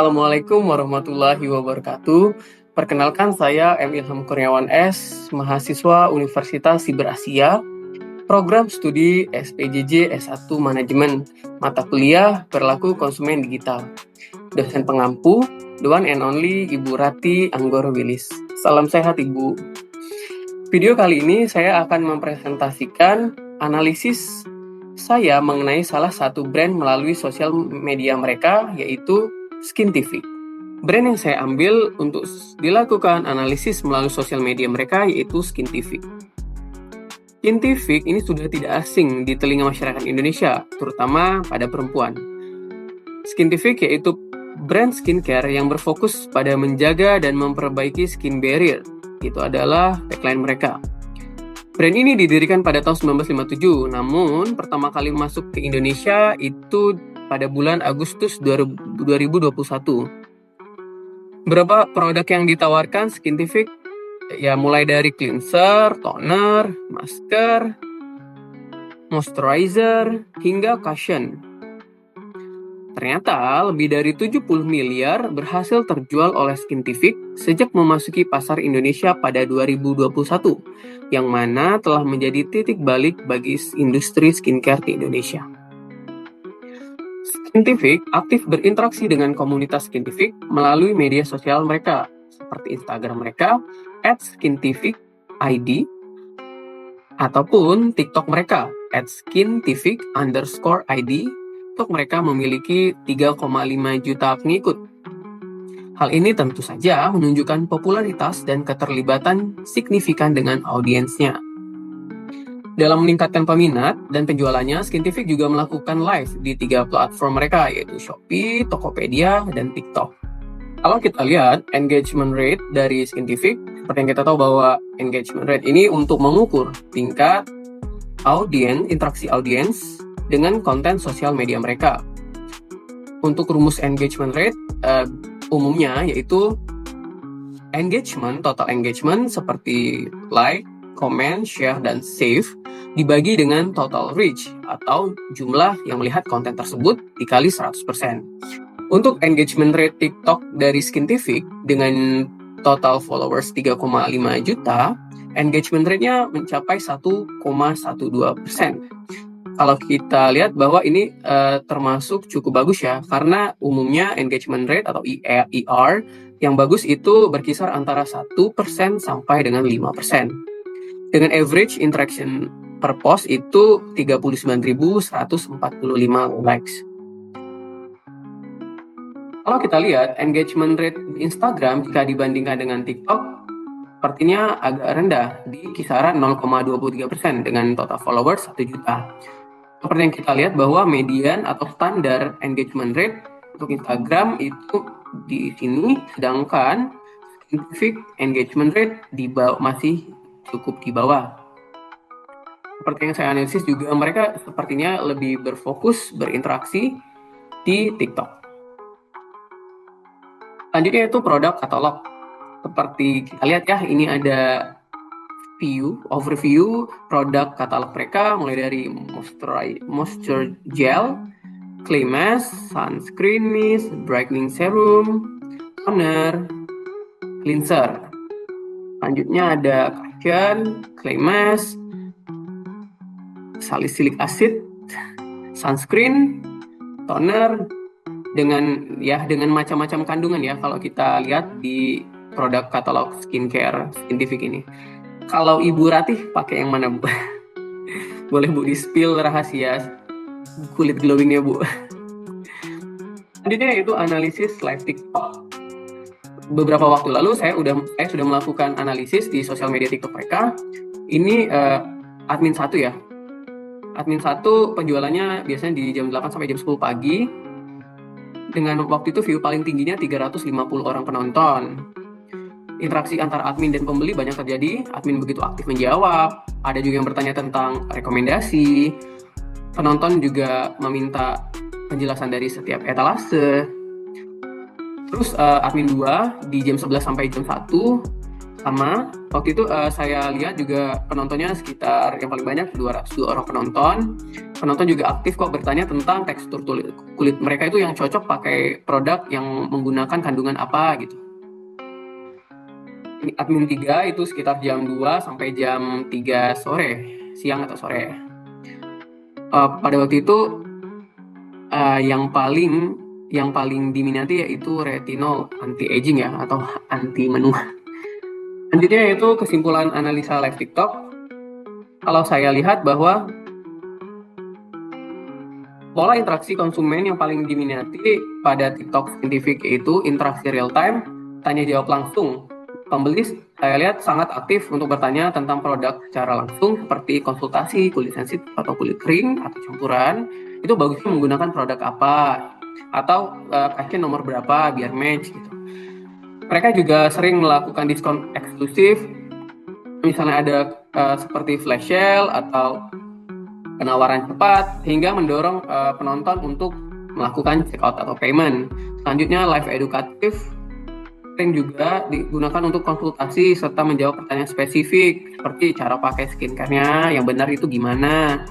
Assalamualaikum warahmatullahi wabarakatuh. Perkenalkan saya M. Ilham Kurniawan S, mahasiswa Universitas Siber Asia, program studi SPJJ S1 Manajemen, mata kuliah Perilaku Konsumen Digital. Dosen pengampu, the one and only Ibu Rati Anggoro Wilis. Salam sehat Ibu. Video kali ini saya akan mempresentasikan analisis saya mengenai salah satu brand melalui sosial media mereka, yaitu Skintific. Brand yang saya ambil untuk dilakukan analisis melalui sosial media mereka yaitu Skintific. Skintific ini sudah tidak asing di telinga masyarakat Indonesia, terutama pada perempuan. Skintific yaitu brand skincare yang berfokus pada menjaga dan memperbaiki skin barrier. Itu adalah tagline mereka. Brand ini didirikan pada tahun 1957, namun pertama kali masuk ke Indonesia itu pada bulan Agustus 2021. Berapa produk yang ditawarkan Skintific? Ya, mulai dari cleanser, toner, masker, moisturizer, hingga cushion. Ternyata lebih dari 70 miliar berhasil terjual oleh Skintific sejak memasuki pasar Indonesia pada 2021, yang mana telah menjadi titik balik bagi industri skincare di Indonesia. Skintific aktif berinteraksi dengan komunitas Skintific melalui media sosial mereka, seperti Instagram mereka, @skintificid, ataupun TikTok mereka, @skintific_id, untuk mereka memiliki 3,5 juta pengikut. Hal ini tentu saja menunjukkan popularitas dan keterlibatan signifikan dengan audiensnya. Dalam meningkatkan peminat dan penjualannya, Skintific juga melakukan live di 3 platform mereka, yaitu Shopee, Tokopedia, dan TikTok. Kalau kita lihat engagement rate dari Skintific, seperti yang kita tahu bahwa engagement rate ini untuk mengukur tingkat interaksi audiens dengan konten sosial media mereka. Untuk rumus engagement rate, umumnya yaitu total engagement seperti like, comment, share, dan save dibagi dengan total reach atau jumlah yang melihat konten tersebut dikali 100%. Untuk engagement rate TikTok dari Skintific dengan total followers 3,5 juta, engagement rate-nya mencapai 1,12%. Kalau kita lihat bahwa ini termasuk cukup bagus ya, karena umumnya engagement rate atau ER yang bagus itu berkisar antara 1% sampai dengan 5%. Dengan average interaction per post itu 39.145 likes. Kalau kita lihat engagement rate Instagram jika dibandingkan dengan TikTok, sepertinya agak rendah di kisaran 0,23% dengan total followers 1 juta. Seperti yang kita lihat bahwa median atau standar engagement rate untuk Instagram itu di sini, sedangkan Skintific engagement rate masih cukup di bawah. Seperti yang saya analisis juga, mereka sepertinya lebih berfokus berinteraksi di TikTok. Selanjutnya itu produk katalog. Seperti kita lihat ya, ini ada overview produk katalog mereka, mulai dari moisture gel, clay mask, sunscreen mist, brightening serum, toner, cleanser. Selanjutnya ada cushion, clay mask, salicylic acid, sunscreen, toner, dengan macam-macam kandungan ya kalau kita lihat di produk katalog skincare Skintific ini. Kalau Ibu Ratih pakai yang mana, Bu? Boleh Bu di-spill rahasia kulit glowingnya, Bu. Selanjutnya itu analisis live TikTok. Beberapa waktu lalu saya sudah melakukan analisis di sosial media TikTok mereka. Ini admin 1 ya. Admin 1 penjualannya biasanya di jam 8 sampai jam 10 pagi. Dengan waktu itu view paling tingginya 350 orang penonton. Interaksi antara admin dan pembeli banyak terjadi. Admin begitu aktif menjawab. Ada juga yang bertanya tentang rekomendasi. Penonton juga meminta penjelasan dari setiap etalase. Terus admin 2 di jam 11 sampai jam 1 Sama, waktu itu saya lihat juga penontonnya sekitar yang paling banyak 202 orang penonton. Penonton juga aktif kok bertanya tentang tekstur kulit mereka itu yang cocok pakai produk yang menggunakan kandungan apa gitu. Ini admin 3 itu sekitar jam 2 sampai jam 3 sore, siang atau sore. Pada waktu itu yang paling diminati yaitu retinol anti aging ya, atau anti menua. Selanjutnya yaitu kesimpulan analisa live TikTok. Kalau saya lihat bahwa pola interaksi konsumen yang paling diminati pada TikTok Scientific yaitu interaksi real time, tanya jawab langsung. Pembeli saya lihat sangat aktif untuk bertanya tentang produk secara langsung seperti konsultasi kulit sensitif atau kulit kering atau campuran. Itu bagusnya menggunakan produk apa atau pakai nomor berapa biar match gitu. Mereka juga sering melakukan diskon eksklusif, misalnya ada seperti flash sale atau penawaran cepat, hingga mendorong penonton untuk melakukan checkout atau payment. Selanjutnya live edukatif sering juga digunakan untuk konsultasi serta menjawab pertanyaan spesifik seperti cara pakai skincare-nya yang benar itu gimana,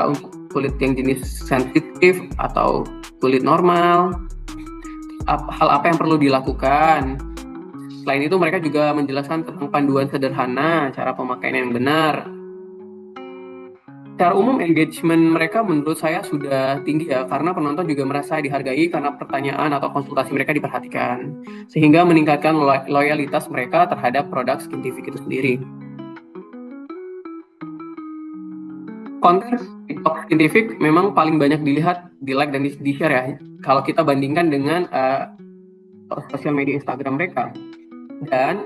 untuk kulit yang jenis sensitif atau kulit normal, hal apa yang perlu dilakukan. Selain itu mereka juga menjelaskan tentang panduan sederhana, cara pemakaian yang benar. Secara umum engagement mereka menurut saya sudah tinggi ya, karena penonton juga merasa dihargai karena pertanyaan atau konsultasi mereka diperhatikan, sehingga meningkatkan loyalitas mereka terhadap produk Scientific itu sendiri. Konten TikTok Scientific memang paling banyak dilihat, di like dan di share ya, kalau kita bandingkan dengan sosial media Instagram mereka. Dan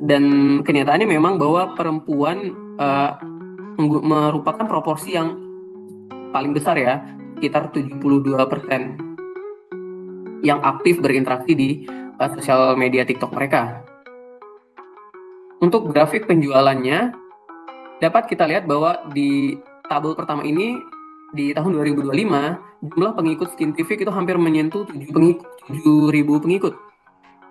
dan kenyataannya memang bahwa perempuan merupakan proporsi yang paling besar ya, sekitar 72% yang aktif berinteraksi di sosial media TikTok mereka. Untuk grafik penjualannya, dapat kita lihat bahwa di tabel pertama ini di tahun 2025 jumlah pengikut Scientific itu hampir menyentuh 7.000 pengikut.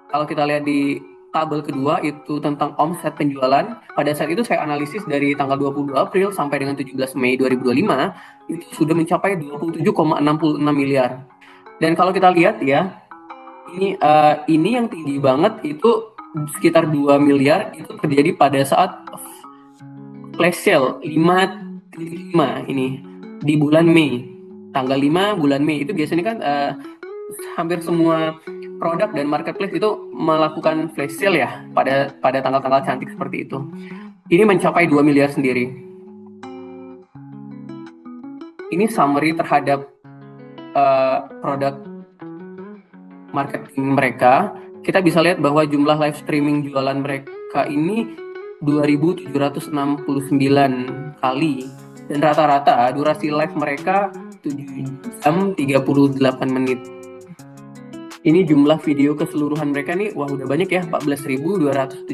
Kalau kita lihat di tabel kedua itu tentang omset penjualan, pada saat itu saya analisis dari tanggal 22 April sampai dengan 17 Mei 2025 itu sudah mencapai 27,66 miliar. Dan kalau kita lihat ya, ini yang tinggi banget itu sekitar 2 miliar itu terjadi pada saat flash sale 5.5 ini di bulan Mei. Tanggal 5 bulan Mei itu biasanya kan hampir semua produk dan marketplace itu melakukan flash sale ya pada tanggal-tanggal cantik seperti itu. Ini mencapai 2 miliar sendiri. Ini summary terhadap produk marketing mereka. Kita bisa lihat bahwa jumlah live streaming jualan mereka ini 2.769 kali, dan rata-rata durasi live mereka 7 jam 38 menit. Ini jumlah video keseluruhan mereka nih, wah udah banyak ya, 14.270.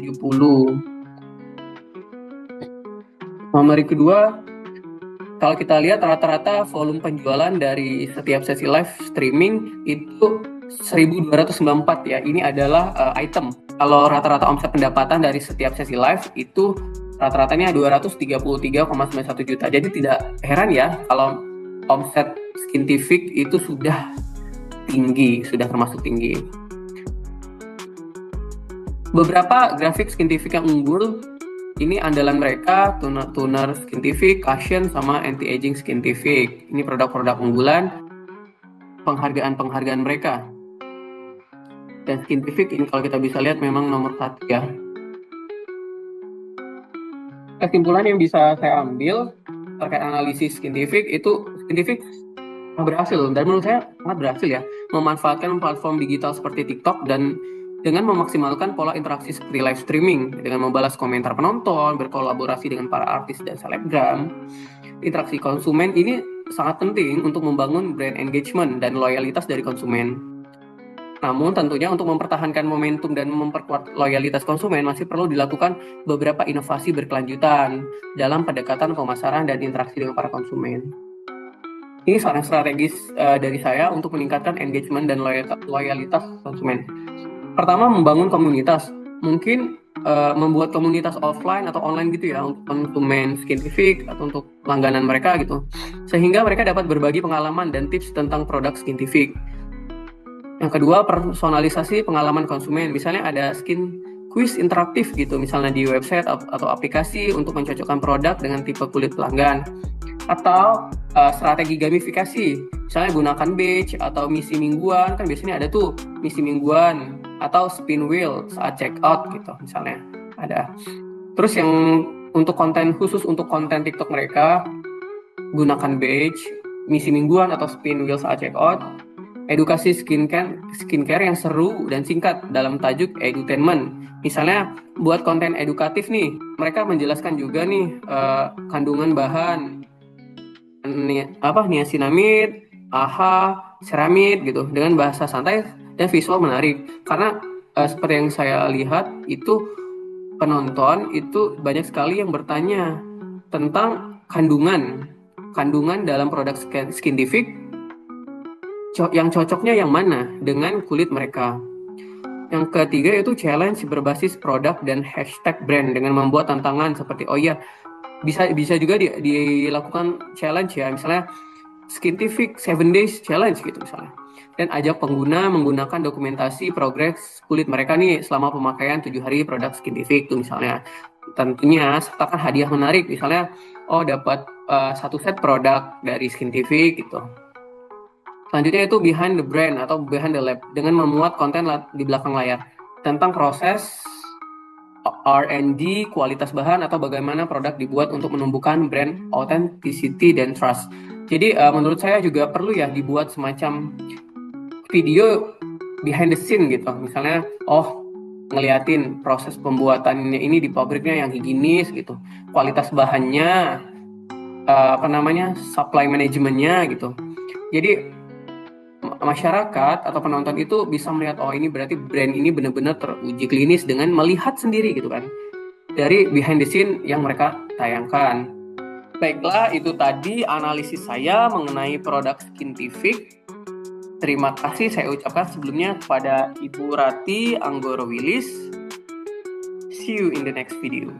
Summary kedua, kalau kita lihat rata-rata volume penjualan dari setiap sesi live streaming itu 1.294 ya. Ini adalah item. Kalau rata-rata omset pendapatan dari setiap sesi live itu rata-ratanya 233,91 juta. Jadi tidak heran ya kalau omset Scientific itu sudah tinggi, sudah termasuk tinggi. Beberapa grafik Scientific yang unggul, ini andalan mereka, toner Scientific, cushion, sama anti-aging Scientific. Ini produk-produk unggulan, penghargaan mereka. Dan Scientific ini kalau kita bisa lihat memang nomor 1 ya. Kesimpulan yang bisa saya ambil terkait analisis Scientific itu, Scientific berhasil, dan menurut saya sangat berhasil ya, memanfaatkan platform digital seperti TikTok dan dengan memaksimalkan pola interaksi seperti live streaming dengan membalas komentar penonton, berkolaborasi dengan para artis dan selebgram. Interaksi konsumen ini sangat penting untuk membangun brand engagement dan loyalitas dari konsumen. Namun tentunya untuk mempertahankan momentum dan memperkuat loyalitas konsumen masih perlu dilakukan beberapa inovasi berkelanjutan dalam pendekatan pemasaran dan interaksi dengan para konsumen. Ini saran strategis dari saya untuk meningkatkan engagement dan loyalitas konsumen. Pertama, membangun komunitas. Mungkin membuat komunitas offline atau online gitu ya, untuk konsumen Skintific atau untuk langganan mereka gitu. Sehingga mereka dapat berbagi pengalaman dan tips tentang produk Skintific. Yang kedua, personalisasi pengalaman konsumen. Misalnya ada skin quiz interaktif gitu, misalnya di website atau aplikasi untuk mencocokkan produk dengan tipe kulit pelanggan. Atau strategi gamifikasi, misalnya gunakan badge atau misi mingguan, kan biasanya ada tuh misi mingguan, atau spin wheel saat check out gitu misalnya ada. Terus yang untuk konten khusus untuk konten TikTok mereka, gunakan badge, misi mingguan atau spin wheel saat check out, edukasi skincare yang seru dan singkat dalam tajuk edutainment. Misalnya buat konten edukatif nih, mereka menjelaskan juga nih kandungan bahan niacinamide, AHA, ceramide gitu dengan bahasa santai dan visual menarik. Karena seperti yang saya lihat itu penonton itu banyak sekali yang bertanya tentang kandungan dalam produk Skintific yang cocoknya yang mana dengan kulit mereka. Yang ketiga itu challenge berbasis produk dan hashtag brand dengan membuat tantangan seperti bisa juga dilakukan challenge ya, misalnya Skintific 7 Days Challenge gitu misalnya. Dan ajak pengguna menggunakan dokumentasi progres kulit mereka nih selama pemakaian 7 hari produk Skintific tuh misalnya. Tentunya sertakan hadiah menarik, misalnya dapat 1 set produk dari Skintific gitu. Selanjutnya itu behind the brand atau behind the lab dengan memuat konten di belakang layar tentang proses R&D, kualitas bahan, atau bagaimana produk dibuat untuk menumbuhkan brand authenticity dan trust. Jadi menurut saya juga perlu ya dibuat semacam video behind the scene gitu. Misalnya, ngeliatin proses pembuatannya ini di pabriknya yang higienis gitu, kualitas bahannya, supply manajemennya gitu. Jadi masyarakat atau penonton itu bisa melihat ini berarti brand ini benar-benar teruji klinis dengan melihat sendiri gitu kan dari behind the scene yang mereka tayangkan. Baiklah, itu tadi analisis saya mengenai produk Skintific. Terima kasih saya ucapkan sebelumnya kepada Ibu Rati Anggoro Wilis. See you in the next video.